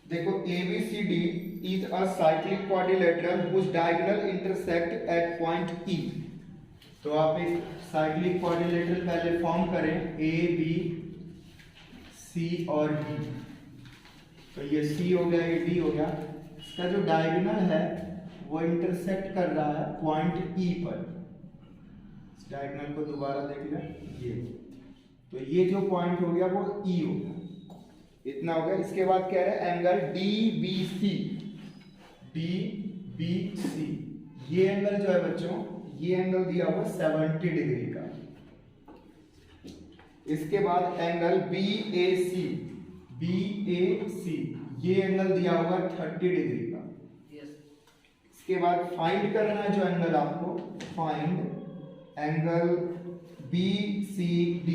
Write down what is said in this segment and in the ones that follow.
देखो ABCD is a cyclic quadrilateral whose diagonal intersect at point E। तो आप एक साइक्लिक क्वाड्रिलेटरल पहले फॉर्म करें A B C और D। तो ये C हो गया, ये D हो गया। इसका जो डायगोनल है वो इंटरसेक्ट कर रहा है पॉइंट E पर। इस डायगोनल को दोबारा देख लें, ये तो ये जो पॉइंट हो गया वो E हो गया, इतना हो गया। इसके बाद कह रहे हैं एंगल DBC। DBC ये एंगल जो है बच्चों, ये एंगल दिया हुआ 70 डिग्री का। इसके बाद एंगल BAC। BAC ये एंगल दिया हुआ 30 डिग्री का। इसके बाद फाइंड करना है जो एंगल आपको, फाइंड एंगल BCD।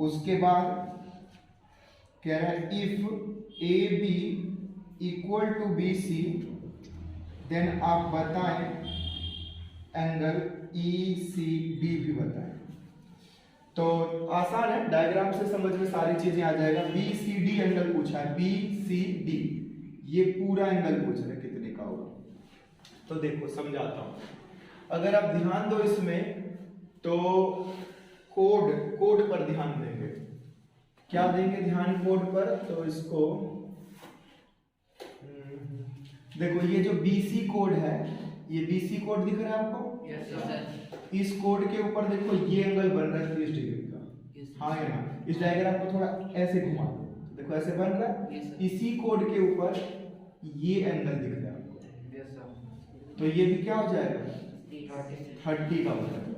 उसके बाद कह रहा है if AB equal to BC then आप बताएं एंगल ECD भी बताएं। तो आसान है, डायग्राम से समझ में सारी चीजें आ जाएगा। BCD एंगल पूछा है, BCD ये पूरा एंगल पूछ रहे कितने का होगा। तो देखो समझाता हूं, अगर आप ध्यान दो इसमें तो कोड पर ध्यान देंगे। क्या देंगे ध्यान कोड पर? तो इसको देखो, ये जो BC कोड है, ये BC कोड दिख रहा है आपको? Yes sir. इस कोड के ऊपर देखो ये एंगल बन रहा है 30 डिग्री का। हाँ या ना? इस डायग्राम को थोड़ा ऐसे घुमा दो, देखो ऐसे बन रहा है। इसी कोड के ऊपर ये एंगल दिख रहा है आपको। Yes sir. तो ये भी क्या हो जाएगा? 30 का हो जाएगा।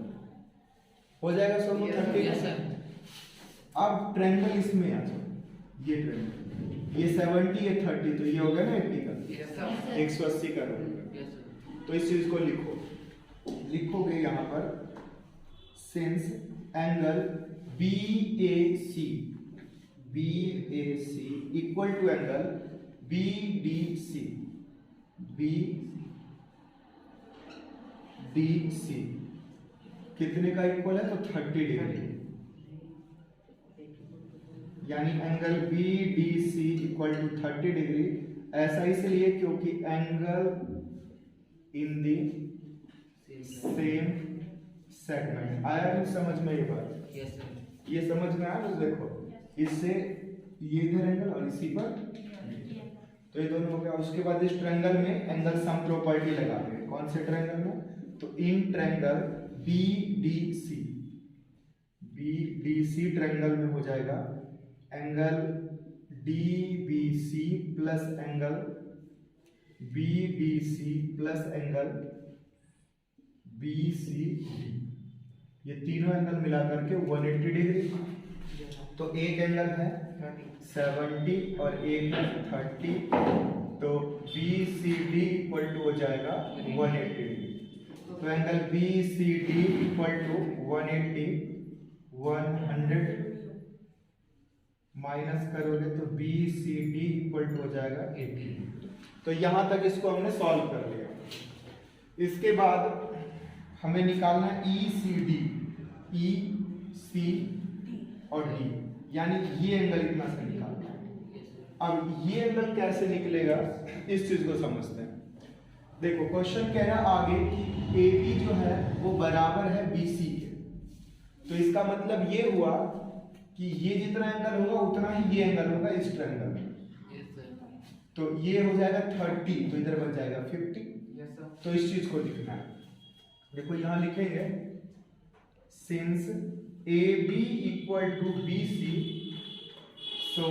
हो जाएगा सोनू 30? Yes sir. अब ट्रायंगल इसमें आ जाओ, ये ट्रायंगल, ये 70 ये 30, तो ये हो गया ना 80 का। Yes sir. 180 का होगा। Yes sir. तो इस चीज को लिखोगे यहाँ पर, since angle BAC equal to angle BDC कितने का इक्वल है? तो 30 डिग्री। यानी angle BDC equal to 30 degree. ऐसा इसलिए क्योंकि angle in the same segment. आया कुछ समझ में ये बात? Yes sir. ये समझ में आया? तो देखो इससे ये इधर एंगल और इसी पर, तो ये दोनों हो गया। उसके बाद इस ट्रायंगल में एंगल सम प्रॉपर्टी लगाएंगे। कौन से ट्रायंगल में? तो इन ट्रायंगल BDC ट्रायंगल में हो जाएगा angle DBC plus angle BDC plus angle BCD। ये तीनों एंगल मिलाकर के 180 डिग्री। तो एक एंगल है 70 और एक है 30, तो BCD इक्वल टू हो जाएगा 180 डिग्री। तो angle BCD equal to 180, 100 minus करोगे तो BCD इक्वल टू हो जाएगा 80। तो यहां तक इसको हमने सॉल्व कर लिया। इसके बाद हमें निकालना ECD, EC और D, यानी ये एंगल इतना से निकालना है। अब ये एंगल कैसे निकलेगा इस चीज को समझते हैं। देखो क्वेश्चन कह रहा है आगे कि AB जो है वो बराबर है BC के। तो इसका मतलब ये हुआ कि ये जितना एंगल होगा उतना ही ये एंगल होगा इस ट्रायंगल में। तो ये हो जाएगा 30, तो इधर बच जाएगा 50। Yes sir. तो इस चीज को लिखना है। देखो यहां लिखेंगे since AB equal to BC, so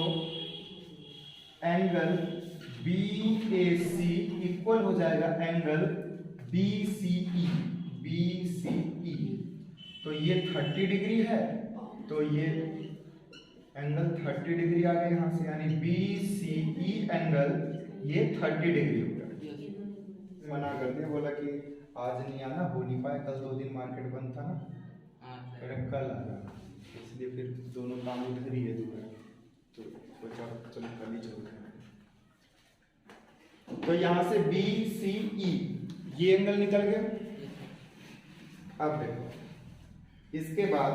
angle BAC equal हो जाएगा एंगल BCE। तो ये 30 डिग्री है, तो ये एंगल 30 डिग्री आ गया यहां से, यानी BCE एंगल ये 30 डिग्री हो गया। मना कर दिया, बोला कि आज नहीं आना, हो नहीं पाया, कल 2 दिन मार्केट बंद था ना, कल आ जाना, इसलिए फिर दोनों काम उधर ही है दूसरा, तो सोचा चलो कल ही चलते हैं। तो यहां से BCE ये एंगल निकल गया। अब देखो इसके बाद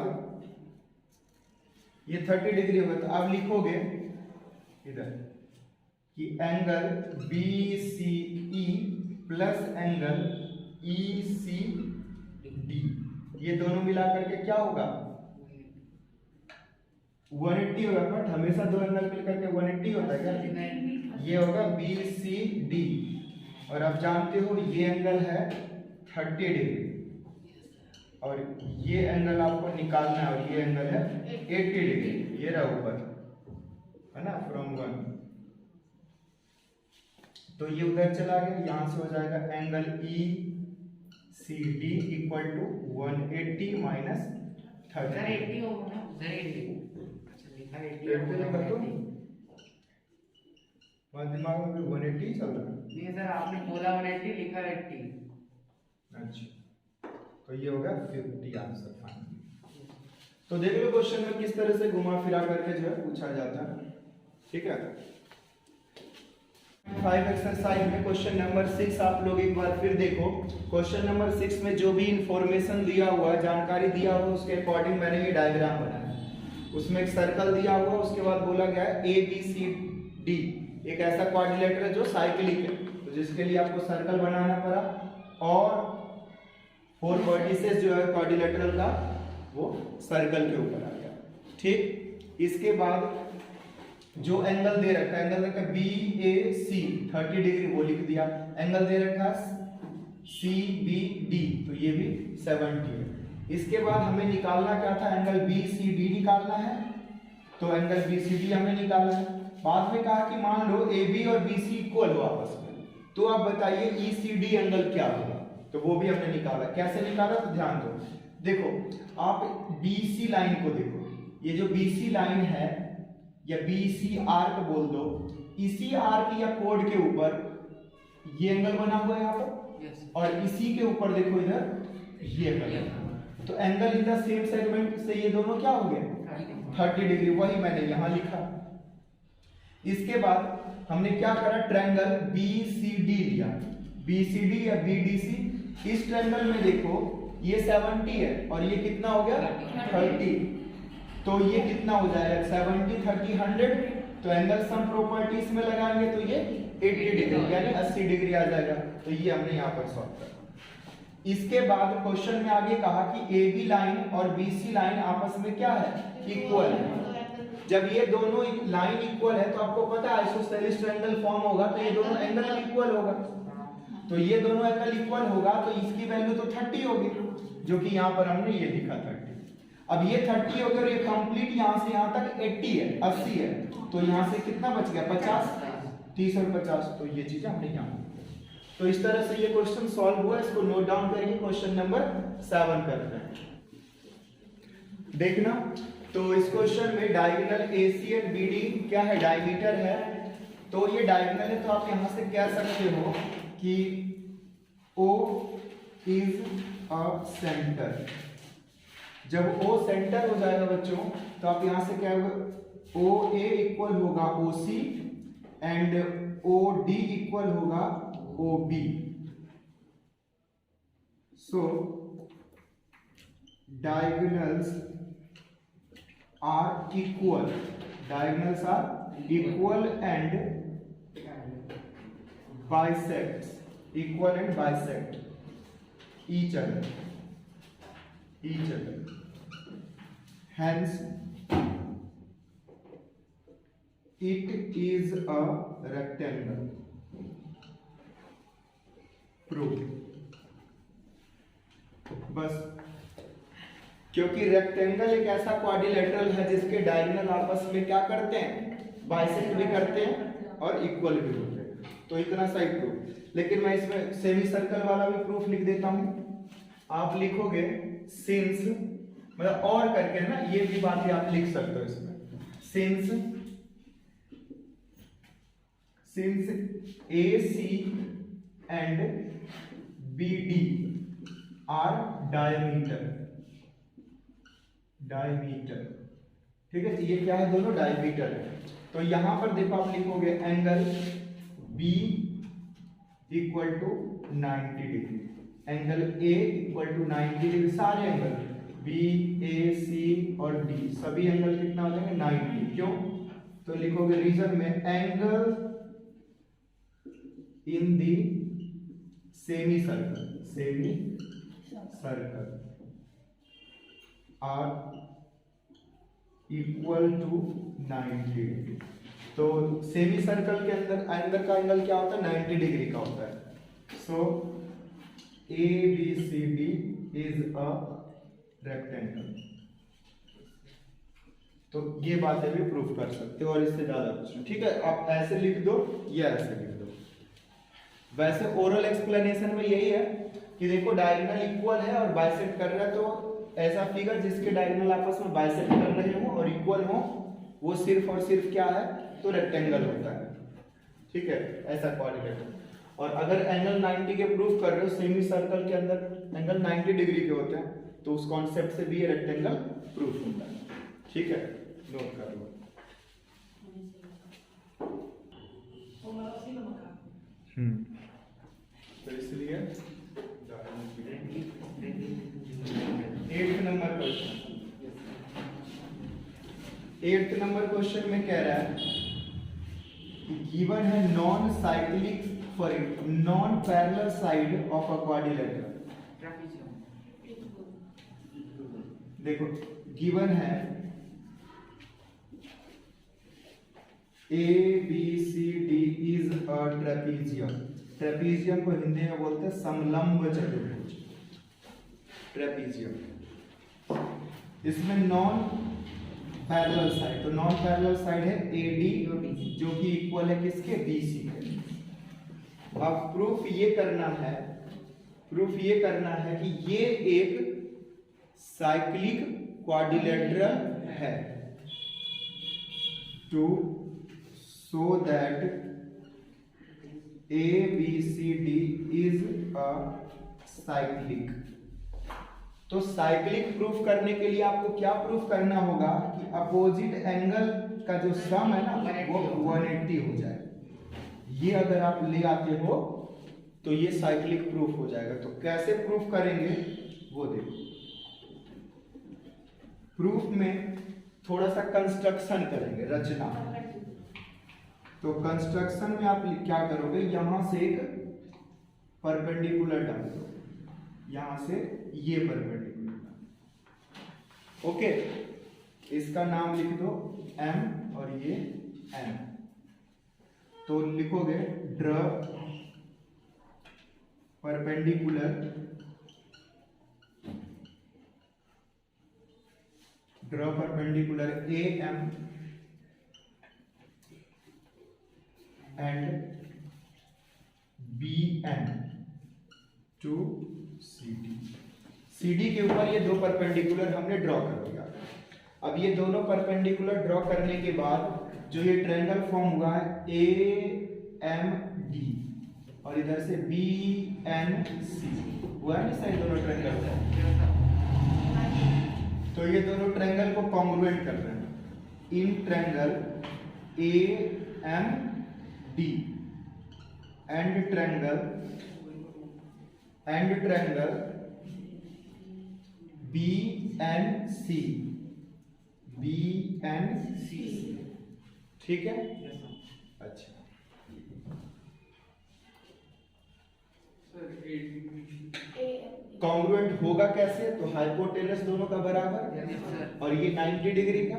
ये 30 डिग्री होगा। तो आप लिखोगे इधर कि angle B C E plus angle E C D, ये दोनों मिला करके क्या होगा 180 होगा। बट हमेशा दो एंगल मिलकर के 180 होता है क्या? ये होगा बी सी डी, और आप जानते हो ये एंगल है 30 डिग्री, और ये एंगल आपको निकालना है, और ये एंगल है 80 डिग्री। ये रहा ऊपर है ना, फ्रॉम 1। तो ये उधर चला गया, यहां से हो जाएगा angle E C D equal to 180 minus 30। दिमाग में 180 चल रहा है। नहीं सर, आपने बोला 180, लिखा 80। अच्छा, तो ये होगा 50 आंसर फाइनली। तो देख लो क्वेश्चन में किस तरह से घुमा फिरा करके जो है पूछा जाता है। ठीक है, 5 एक्सरसाइज में क्वेश्चन नंबर 6 आप लोग एक बार फिर देखो। क्वेश्चन नंबर 6 में जो भी इंफॉर्मेशन दिया हुआ, जानकारी दिया हुआ, उसके अकॉर्डिंग मैंने ये डायग्राम बनाया। उसमें एक सर्कल दिया हुआ, उसके बाद बोला गया है ए बी सी डी एक ऐसा क्वाड्रिलेटरल है जो साइक्लिक है, तो जिसके लिए आपको सर्कल बनाना पड़ा, और 4 वर्टिसेस जो है क्वाड्रिलेटरल का वो सर्कल के ऊपर आ गया। ठीक, इसके बाद जो एंगल दे रखा है, एंगल रखा है बी ए सी 30 डिग्री, वो लिख दिया। एंगल दे रखा सी बी डी, तो ये भी 70 है। इसके बाद हमें निकालना क्या था, एंगल बी सी डी निकालना है। तो एंगल बी सी डी हमें निकालना है। बाद में कहा कि मान लो ए बी और बी सी इक्वल हो आपस में, तो आप बताइए ई सी डी एंगल क्या होगा। तो वो भी हमने निकाला। कैसे निकाला, तो ध्यान दो। देखो आप बी सी लाइन को देखो, ये जो बी सी लाइन है या बी सी आर्क बोल दो, इसी आर्क या कोड के ऊपर ये एंगल बना हुआ है यहाँ पर, और इसी के ऊपर देखो इधर ये एंगल। तो angle in the same segment से ये दोनों क्या हो गए 30 डिग्री, वही मैंने यहां लिखा। इसके बाद हमने क्या करा, ट्रायंगल बी सी डी लिया, बी सी डी या बी डी सी। इस ट्रायंगल में देखो ये 70 है और ये कितना हो गया 30, तो ये कितना हो जाएगा 70 30 100। तो एंगल सम प्रॉपर्टीज में लगाएंगे तो ये 80 डिग्री यानी 80 डिग्री आ जाएगा। तो ये हमने यहाँ पर सॉल्व करा। इसके बाद क्वेश्चन में आगे कहा कि ए बी लाइन और बी सी लाइन आपस में क्या है, इक्वल है। जब ये दोनों लाइन इक्वल है तो आपको पता है आइसोसेलेस ट्रायंगल फॉर्म होगा, तो ये दोनों एंगल इक्वल होगा। तो ये दोनों एंगल इक्वल होगा तो इसकी वैल्यू तो 30 होगी, जो कि यहाँ पर हमने ये लिखा 30। अब ये 30 हो गया और ये कंप्लीट यहाँ से यहाँ तक 80 है 80 है, तो यहाँ से कितना बच गया 50, 30 और 50। तो ये चीजें हमने यहाँ। तो इस तरह से ये क्वेश्चन सॉल्व हुआ। इसको नोट डाउन करिए। क्वेश्चन नंबर 7 करते हैं, देखना। तो इस क्वेश्चन में डायगोनल AC एंड BD क्या है, डायमीटर है। तो ये डायगोनल है, तो आप यहां से कह सकते हो कि O इज अ सेंटर। जब O सेंटर हो जाएगा बच्चों, तो आप यहां से क्या होगा, OA इक्वल होगा OC एंड OD इक्वल होगा OB। So diagonals are equal. Diagonals are equal and bisect. Equal and bisect each other. Each other. Hence, it is a rectangle. Proof. बस, क्योंकि रेक्टेंगल एक ऐसा क्वाड्रिलेटरल है जिसके diagonal आपस में क्या करते हैं, बाइसेक्ट भी करते हैं और इक्वल भी होते हैं। तो इतना सा ही प्रूफ। लेकिन मैं इसमें सेमी सर्कल वाला भी प्रूफ लिख देता हूं। आप लिखोगे सिंस, मतलब और करके है ना, ये भी बातें आप लिख सकते हो इसमें। Since AC and BD are diameter, ठीक है। ये क्या है, दोनों डायमीटर है। तो यहां पर देखो आप लिखोगे angle B equal to 90 degree, angle A equal to 90 degree, सारे एंगल बी ए सी और डी सभी एंगल कितना हो जाएंगे 90। क्यों? तो लिखोगे रीजन में angle in the semi circle are equal to 90। तो सेमी सर्कल के अंदर का एंगल क्या होता है 90 डिग्री का होता है। So A B C D is a rectangle. तो ये बातें भी प्रूफ कर सकते हो और इससे ज्यादा कुछ नहीं। ठीक है, आप ऐसे लिख दो या ऐसे लिख दो। वैसे ओरल एक्सप्लेनेशन में यही है कि देखो डायगोनल इक्वल है और बाइसेक्ट कर रहा है, तो ऐसा फिगर जिसके डायगोनल आपस में बाइसेक्ट कर रहे हो और इक्वल हो वो सिर्फ और सिर्फ क्या है तो रेक्टेंगल होता है। ठीक है, ऐसा क्वाड्रिलेटरल। और अगर एंगल 90 के प्रूफ कर रहे हो सेमी सर्कल के अंदर एंगल 90 डिग्री के होते हैं तो उस कॉन्सेप्ट से भी ये रेक्टेंगल प्रूफ होता है। ठीक है, नोट कर लो। तो इसलिए 8th नंबर क्वेश्चन में कह रहा है कि गिवन है non cyclic for non parallel side of a quadrilateral. देखो गिवन है A B C D is a trapezium. Trapezium को हिंदी में बोलते हैं समलंब चतुर्भुज, ट्रेपीजियम। इसमें नॉन पैरेलल साइड, तो नॉन पैरेलल साइड है ए डी जो कि इक्वल है किसके बी सी के। अब प्रूफ ये करना है कि ये एक साइक्लिक क्वाड्रिलेटरल है to so that A B C D is a cyclic। तो साइक्लिक प्रूफ करने के लिए आपको क्या प्रूफ करना होगा कि अपोजिट एंगल का जो सम है ना वो 180 हो जाए। ये अगर आप ले आते हो तो ये साइक्लिक प्रूफ हो जाएगा। तो कैसे प्रूफ करेंगे वो देखो। प्रूफ में थोड़ा सा कंस्ट्रक्शन करेंगे, रचना। तो कंस्ट्रक्शन में आप क्या करोगे, यहां से एक परपेंडिकुलर डाल दो, यहां से ये परपेंडिकुलर। ओके, इसका नाम लिख दो M और ये M। तो लिखोगे ड्र perpendicular AM and BN to CD। CD के ऊपर ये दो परपेंडिकुलर हमने ड्रॉ कर दिया। अब ये दोनों परपेंडिकुलर ड्रॉ करने के बाद जो ये ट्रायंगल फॉर्म हुआ है AMD और इधर से BNC हुआ है ना सही, दोनों ट्रायंगल। तो ये दोनों ट्रायंगल को कॉन्ग्रुएंट कर रहे हैं in triangle AMD and triangle BNC। ठीक है, अच्छा। कॉन्ग्रुएंट होगा कैसे, तो हाइपोटेनस दोनों का बराबर और ये 90 डिग्री का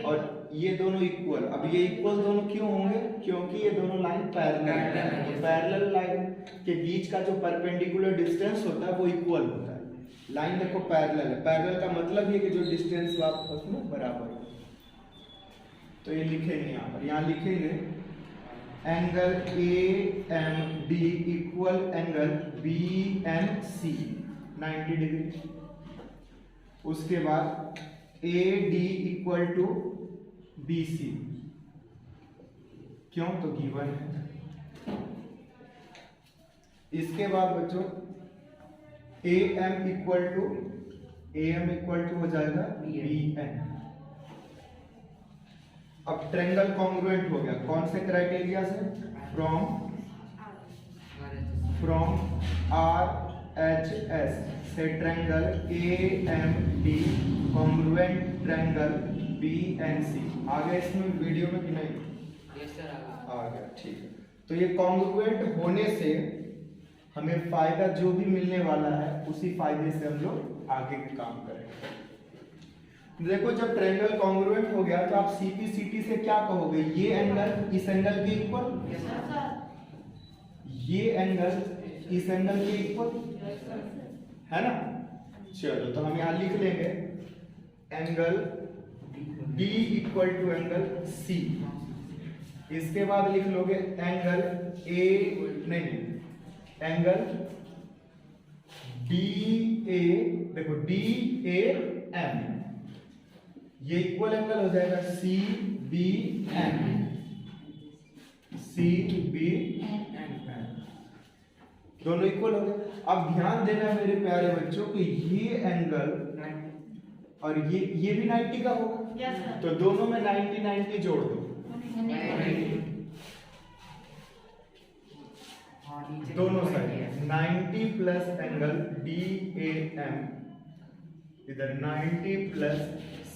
और ये दोनों इक्वल। अब ये इक्वल दोनों क्यों होंगे, क्योंकि ये दोनों लाइन पैरेलल है। तो पैरेलल लाइन के बीच का जो परपेंडिकुलर डिस्टेंस होता है वो इक्वल होता है। लाइन देखो पैरेलल है, पैरेलल का मतलब ये कि जो डिस्टेंस आपस में बराबर हो। तो ये लिखेंगे यहाँ लिखेंगे angle AMD equal angle BNC 90 degree. उसके बाद AD इक्वल टू BC, क्यों, तो गिवन है। इसके बाद बच्चों AM इक्वल टू हो जाएगा BN। अब ट्रायंगल कॉन्ग्रुएंट हो गया, कौन से क्राइटेरिया से, फ्रॉम R HS से triangle AMD congruent triangle BNC आ गया इसमें वीडियो में कि नहीं? यस सर आ गया, ठीक है। तो ये कॉन्ग्रुएंट होने से हमें फायदा जो भी मिलने वाला है उसी फायदे से हम लोग आगे के काम करेंगे। देखो जब ट्रायंगल कॉन्ग्रुएंट हो गया तो आप CPCT से क्या कहोगे? ये एंगल इस एंगल के इक्वल, ये एंगल इस एंगल के इक्वल है ना। चलो तो हम यहाँ लिख लेंगे angle D equal to angle C। इसके बाद लिख लोगे एंगल A, नहीं एंगल DA, देखो DAM, ये इक्वल एंगल हो जाएगा CBM, दोनों इक्वल हो गए। अब ध्यान देना मेरे प्यारे बच्चों कि ये एंगल और ये भी 90 का होगा, तो दोनों में 90 जोड़ दो, दोनों साइड 90 प्लस एंगल DAM, इधर 90 प्लस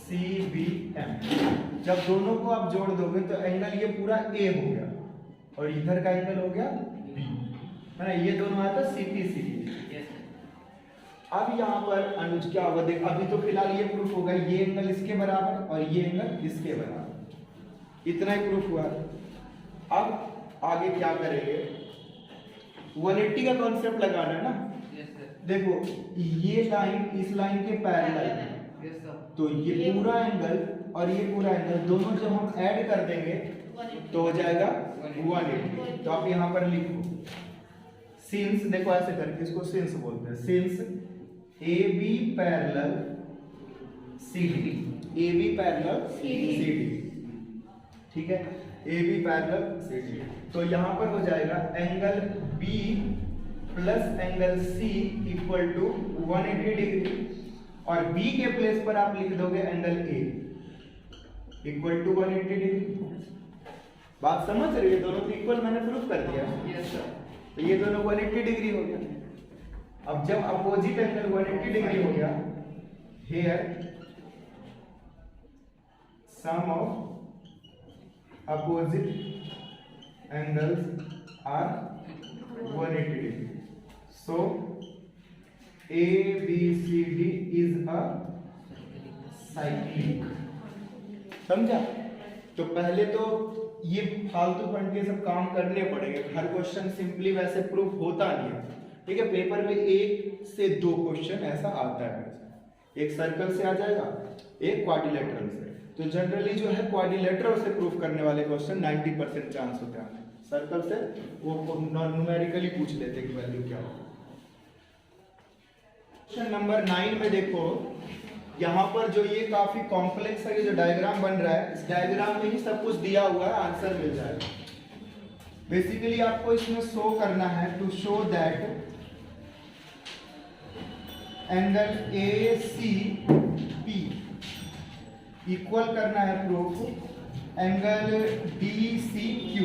CBM। जब दोनों को आप जोड़ दोगे तो एंगल ये पूरा A हो गया और इधर का एंगल हो गया B, है ना। ये दोनों आया था CPCT। अब यहाँ पर अनुज क्या होगा? देख अभी तो फिलहाल ये प्रूफ होगा ये एंगल इसके बराबर और ये एंगल इसके बराबर, इतना ही प्रूफ हुआ। अब आगे क्या करेंगे? 180 का कॉन्सेप्ट लगाना है ना। देखो ये लाइन इस लाइन के पैरेलल है, तो ये पूरा एंगल और ये पूरा एंगल दोनों जब हम ऐड कर देंगे तो हो जाएगा 180। तो आप यहाँ पर लिखो सिंस, देखो ऐसे करके इसको सिंस बोलते हैं, since AB parallel CD, AB parallel CD, ठीक है, AB पैरेलल CD। तो यहाँ पर हो जाएगा angle B plus angle C equal to 180 degree, और B के प्लेस पर आप लिख दोगे angle A equal to 180 degree. बात समझ रही है? दोनों इक्वल मैंने प्रूफ कर दिया। Yes sir. तो ये दोनों 180 डिग्री हो गया। अब जब अपोजिट एंगल 180 डिग्री हो गया, here sum of opposite angles are 180 degree, so ABCD is a cyclic. समझा? तो पहले तो ये फालतू फंड के सब काम करने पड़ेंगे, हर क्वेश्चन सिंपली वैसे प्रूफ होता नहीं है, ठीक है। पेपर में 1 से 2 क्वेश्चन ऐसा आता है, एक सर्कल से आ जाएगा, एक क्वाड्रिलेटरल से। तो जनरली जो है क्वाड्रिलेटरल से प्रूफ करने वाले क्वेश्चन 90% चांस होते हैं, सर्कल से वो न्यूमेरिकली पूछ लेते कि वैल्यू क्या होगा। क्वेश्चन नंबर 9 में देखो, यहाँ पर जो ये काफी कॉम्प्लेक्स है, ये जो डायग्राम बन रहा है, इस डायग्राम में ही सब कुछ दिया हुआ है, आंसर मिल जाएगा। बेसिकली आपको इसमें शो करना है, to show that angle ACP equal करना है प्रूफ एंगल DCQ।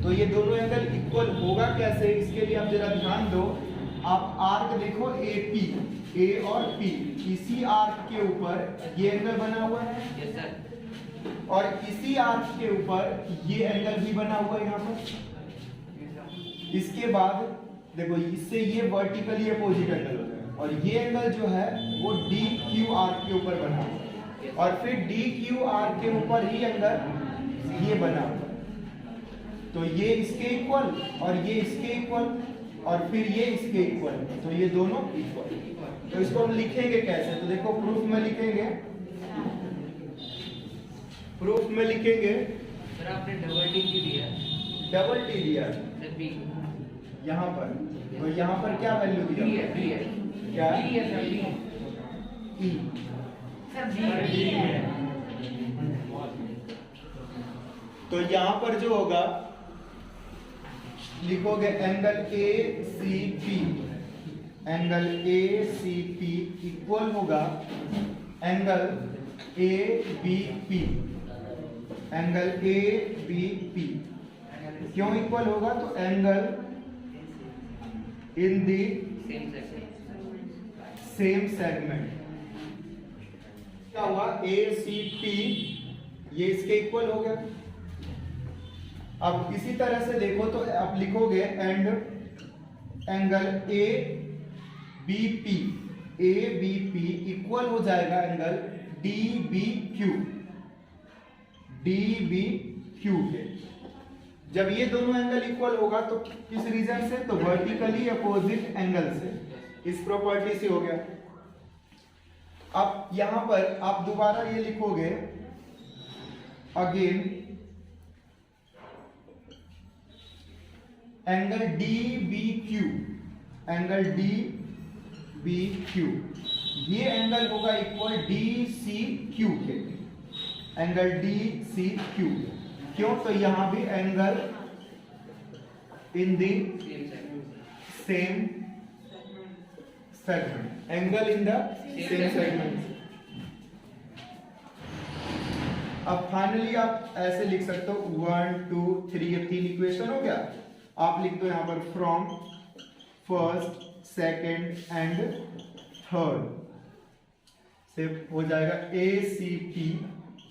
तो ये दोनों एंगल इक्वल होगा कैसे, इसके लिए आप जरा ध्यान दो। आप आर्क देखो AP, A और P, इसी आर्क के ऊपर ये एंगल बना हुआ है। Yes sir. और इसी आर्क के ऊपर ये एंगल भी बना हुआ है यहाँ पर। इसके बाद देखो इससे ये वर्टिकली अपोजिट एंगल हो जाएगा, और ये एंगल जो है वो DQ आर्क के ऊपर बना हुआ है, और फिर DQ आर्क के ऊपर ही एंगल ये बना हुआ है। तो ये इसके इक्वल और ये इसके इक्वल और फिर ये इसके इक्वल, तो ये दोनों इक्वल। तो इसको हम लिखेंगे कैसे? तो देखो प्रूफ में लिखेंगे, प्रूफ में लिखेंगे सर आपने डबल टी क्यों दिया? डबल टी दिया सर बी यहाँ पर, तो यहाँ पर क्या वैल्यू बी दिया? है, बी है, क्या? बी है sir, B E। Sir B है। तो यहाँ पर जो होगा लिखोगे angle ACP, angle ACP equal होगा एंगल ABP, एंगल ABP। क्यों इक्वल होगा? तो angle in the same section. Same segment. क्या हुआ, ए सी टी ये इसके इक्वल हो गया। अब इसी तरह से देखो तो आप लिखोगे and angle A B P, A B P equal हो जाएगा angle D B Q, D B Q के। जब ये दोनों एंगल इक्वल होगा तो किस रीजन से, तो वर्टिकली अपोजिट एंगल से, इस प्रॉपर्टी से हो गया। अब यहां पर आप दोबारा ये लिखोगे again angle D B Q, angle D B Q, ये एंगल होगा इक्वल डी सी क्यू के, एंगल डी सी क्यू। क्यों, तो यहां भी angle in the same segment, angle in the same segment. अब फाइनली आप ऐसे लिख सकते हो 1 2 3, ये 3 इक्वेशन हो गया। आप लिख दो यहां पर from first second and third से हो जाएगा A C T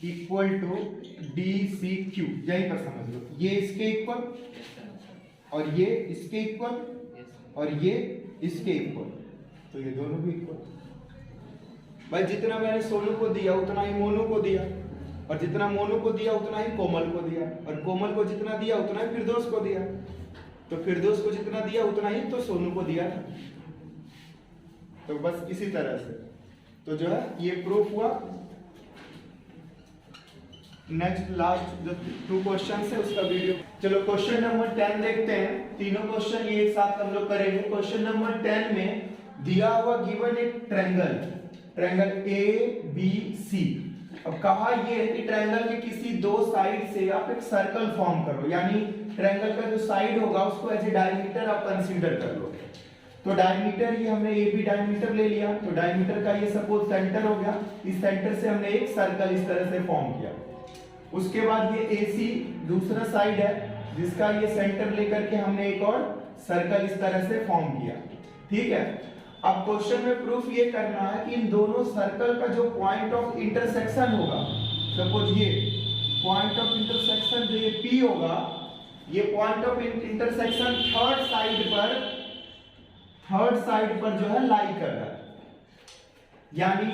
equal to D C Q. यहीं पर समझ लो, ये इसके इक्वल और ये इसके इक्वल और ये इसके इक्वल, तो ये दोनों भी इक्वल। भाई जितना मैंने सोनू को दिया उतना ही मोनू को दिया, और जितना मोनू को दिया उतना ही कोमल को दिया, और कोमल को जितना दिया उतना ही फिरदौस को दिया, तो फिरदौस को जितना दिया उतना ही तो सोनू को दिया। तो बस इसी तरह से तो जो है ये प्रूफ हुआ। नेक्स्ट लास्ट जो 2 क्वेश्चन है उसका वीडियो, चलो क्वेश्चन नंबर 10 देखते हैं। तीनों क्वेश्चन ये एक साथ हम लोग करेंगे। क्वेश्चन नंबर 10 में दिया हुआ गिवन एक triangle, triangle A B C. अब कहा ये है कि ट्रायंगल के किसी 2 साइड से आप एक सर्कल फॉर्म करो, यानी ट्रायंगल का जो साइड होगा उसको एज ए डायमीटर आप कंसीडर कर लो। तो डायमीटर ये हमने ए बी डायमीटर ले लिया, तो डायमीटर का ये सपोज सेंटर हो गया, इस सेंटर से हमने एक सर्कल इस तरह से फॉर्म किया। उसके बाद ये ए सी दूसरा साइड है जिसका ये सेंटर लेकर के हमने एक और सर्कल इस तरह से फॉर्म किया। ठीक है, अब क्वेश्चन में प्रूफ ये करना है कि इन दोनों सर्कल का जो पॉइंट ऑफ इंटरसेक्शन होगा, सपोज ये पॉइंट ऑफ इंटरसेक्शन जो ये P होगा, ये point of intersection third side पर जो है लाई कर रहा है। यानी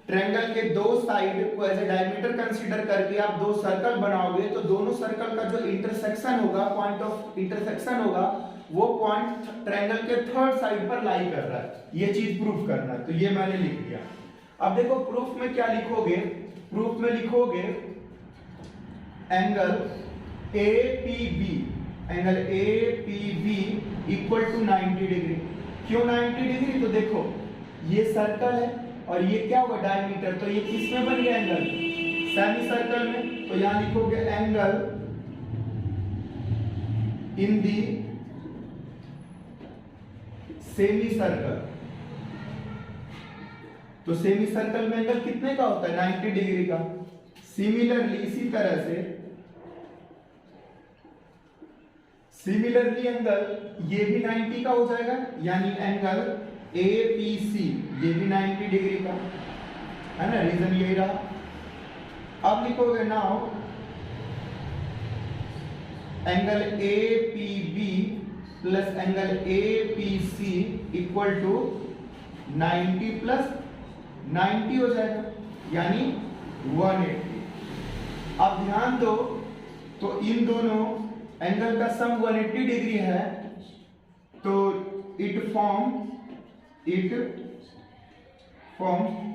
ट्रायंगल के 2 साइड को एज ए डायमीटर कंसीडर करके आप 2 सर्कल बनाओगे तो दोनों सर्कल का जो इंटरसेक्शन होगा, पॉइंट ऑफ इंटरसेक्शन होगा, वो पॉइंट ट्रायंगल के थर्ड साइड पर लाई कर रहा है। ये चीज प्रूफ करना है, तो ये मैंने लिख दिया। अब देखो प्रूफ में क्या लिखोगे, प्रूफ में लिखोगे angle APB, angle APB equal to 90 degree. क्यों 90 डिग्री, तो देखो ये सर्कल है और ये क्या होगा डायमीटर, तो ये किस में बन गया एंगल, सेमी सर्कल में। तो यहां लिखोगे angle in the semi circle. तो सेमी सर्कल में एंगल कितने का होता है, 90 डिग्री का। सिमिलरली इसी तरह से सिमिलरली एंगल ये भी 90 का हो जाएगा, यानी एंगल APC ये भी 90 डिग्री का है ना, रीजन यही रहा। अब लिखोगे now angle APB plus angle APC equal to 90 plus 90 हो जाएगा, यानी 180। अब ध्यान दो, तो इन दोनों एंगल का सम 180 डिग्री है, तो it form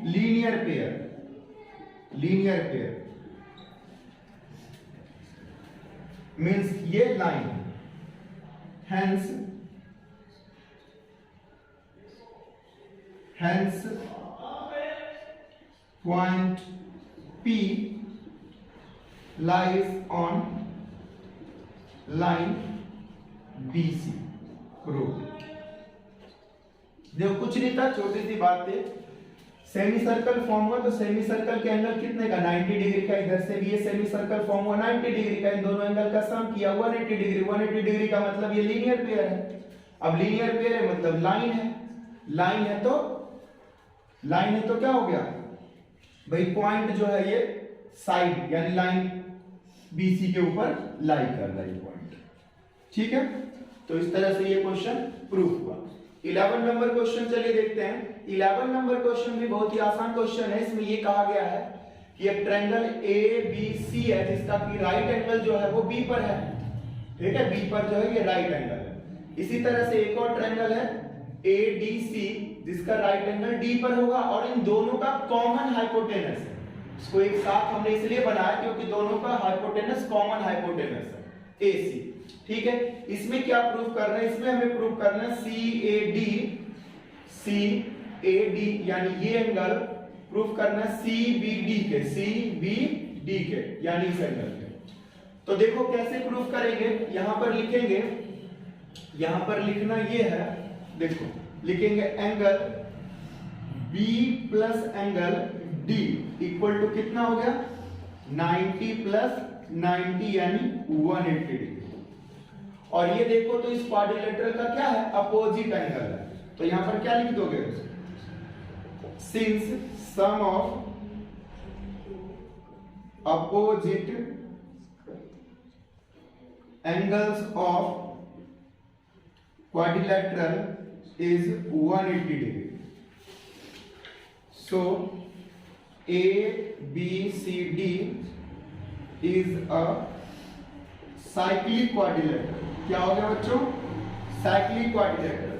linear pair. Linear pair means ये line, hence point P lies on line BC। Proof. देखो कुछ नहीं था, छोटी सी बात थी। सेमी सर्कल फॉर्म हुआ तो सेमी सर्कल के एंगल कितने का, 90 डिग्री का। इधर से भी ये सेमी सर्कल फॉर्म हुआ 90 डिग्री का, इन दोनों एंगल का सम किया 180 डिग्री। 180 डिग्री का मतलब ये लीनियर पेयर है। अब लीनियर पेयर है मतलब लाइन है, लाइन है तो क्या हो गया भाई, पॉइंट जो है ये साइड यानी लाइन बीसी के ऊपर लाई कर रहा है पॉइंट। ठीक है, तो इस तरह से ये क्वेश्चन प्रूफ हुआ। 11 नंबर क्वेश्चन चलिए देखते हैं। 11 नंबर क्वेश्चन भी बहुत ही आसान क्वेश्चन है। इसमें ये कहा गया है कि एक ट्रायंगल ABC है जिसका कि राइट एंगल जो है वो बी पर है। ठीक है, बी पर जो है ये राइट एंगल है। इसी तरह से एक और ट्रायंगल है ADC जिसका राइट एंगल डी पर होगा और इन दोनों का कॉमन हाइपोटेनस है। इसको एक साथ हमने इसलिए बनाया क्योंकि दोनों का हाइपोटेनस कॉमन हाइपोटेनस है AC। ठीक है, इसमें क्या प्रूफ करना है, इसमें हमें प्रूफ करना है CAD यानी ये एंगल प्रूफ करना है CBD के यानी इस एंगल के। तो देखो कैसे प्रूफ करेंगे, यहां पर लिखेंगे, यहां पर लिखना ये है, देखो लिखेंगे angle B plus angle D equal to कितना हो गया 90 प्लस 90 यानी 180 डिग्री। और ये देखो तो इस क्वाड्रिलेटरल का क्या है, अपोजिट एंगल है। तो यहां पर क्या लिख दोगे, since sum of opposite angles of quadrilateral is 180 degree, so ABCD is a cyclic quadrilateral. क्या हो गया बच्चों, साइक्लिक क्वाड्रिलेटरल।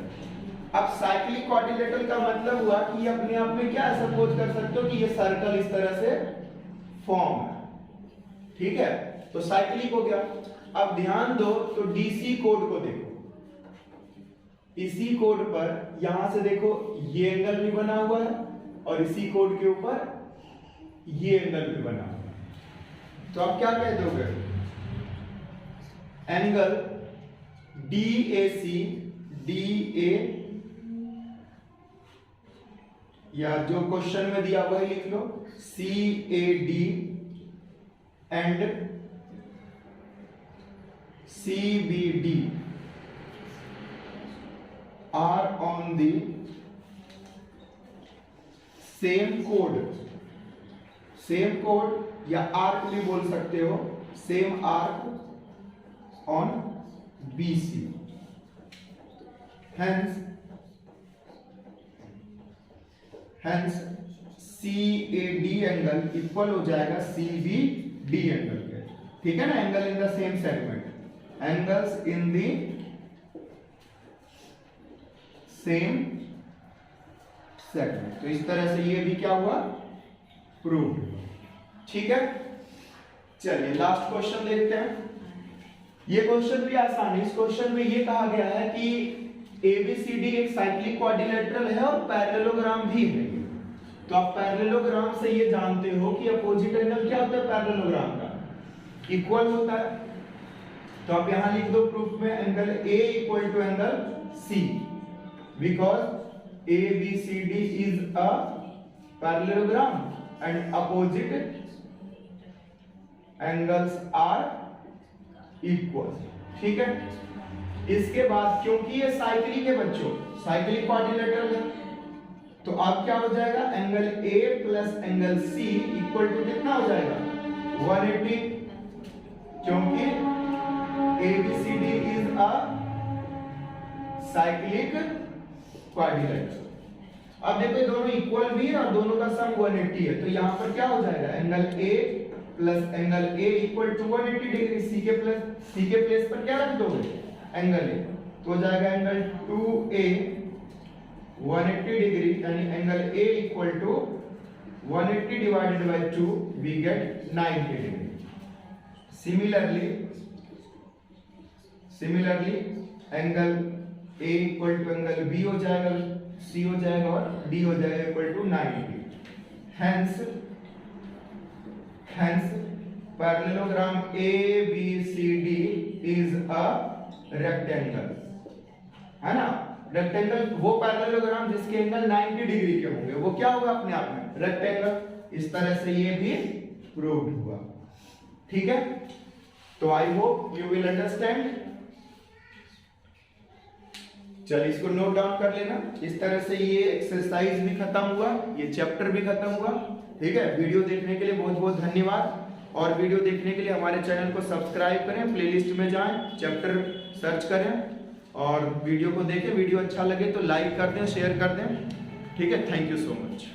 अब साइक्लिक क्वाड्रिलेटरल का मतलब हुआ कि अपने आप में क्या सपोज कर सकते हो कि ये सर्कल इस तरह से फॉर्म है। ठीक है, तो साइक्लिक हो गया। अब ध्यान दो तो DC कोड को देखो, इसी कोड पर यहां से देखो ये एंगल भी बना हुआ है और इसी कोड के ऊपर ये एंगल भी बना हुआ है। तो आप क्या कह दोगे, एंगल DAC DA या जो क्वेश्चन में दिया हुआ है लिख लो CAD and CBD are on the same code या आर्क भी बोल सकते हो, same arc on BC, hence CAD angle equal हो जाएगा CBD एंगल के। ठीक है ना, angle in the same segment, angles in the same segment. तो इस तरह से ये भी क्या हुआ, प्रूव। ठीक है, चलिए लास्ट क्वेश्चन देखते हैं। ये क्वेश्चन भी आसान है। इस क्वेश्चन में ये कहा गया है कि ABCD एक साइक्लिक क्वाड्रिलेटरल है और पैरेललोग्राम भी है। तो आप पैरेललोग्राम से ये जानते हो कि अपोजिट एंगल क्या होता है पैरेललोग्राम का, इक्वल होता है। तो आप यहां लिख दो प्रूफ में angle A equal to angle C, because ABCD is a parallelogram and opposite angles are equal. ठीक है, इसके बाद क्योंकि ये साइक्लिक है बच्चों, साइक्लिक क्वाड्रिलेटरल है, तो अब क्या हो जाएगा, angle A plus angle C equal to कितना हो जाएगा 180, क्योंकि ABCD is a cyclic quadrilateral. अब देखो दोनों इक्वल भी है और दोनों का सम 180 है, तो यहां पर क्या हो जाएगा, angle A plus angle A equal to 180 degree. C के प्लेस पर क्या रख दोगे, एंगल A, तो हो जाएगा एंगल 2A 180 डिग्री, यानी angle A equal to 180 divided by 2 we get 90 degree. Similarly angle A equal to angle B हो जाएगा, C हो जाएगा और D हो जाएगा equal to 90। Hence parallelogram ABCD is a rectangle, है ना। रेक्टेंगल वो पैरेललोग्राम जिसके एंगल 90 डिग्री के होंगे वो क्या होगा अपने आप में, रेक्टेंगल। इस तरह से ये भी प्रूव्ड हुआ। ठीक है, तो I hope you will understand. चल इसको नोट डाउन कर लेना। इस तरह से ये एक्सरसाइज भी खत्म हुआ, ये चैप्टर भी खत्म हुआ। ठीक है, वीडियो देखने के लिए बहुत बहुत धन्यवाद। और वीडियो देखने के लिए हमारे चैनल को सब्सक्राइब करें, प्लेलिस्ट में जाएं, चैप्टर सर्च करें और वीडियो को देखें। वीडियो अच्छा लगे तो लाइक कर दें, शेयर कर दें। ठीक है, थैंक यू सो मच।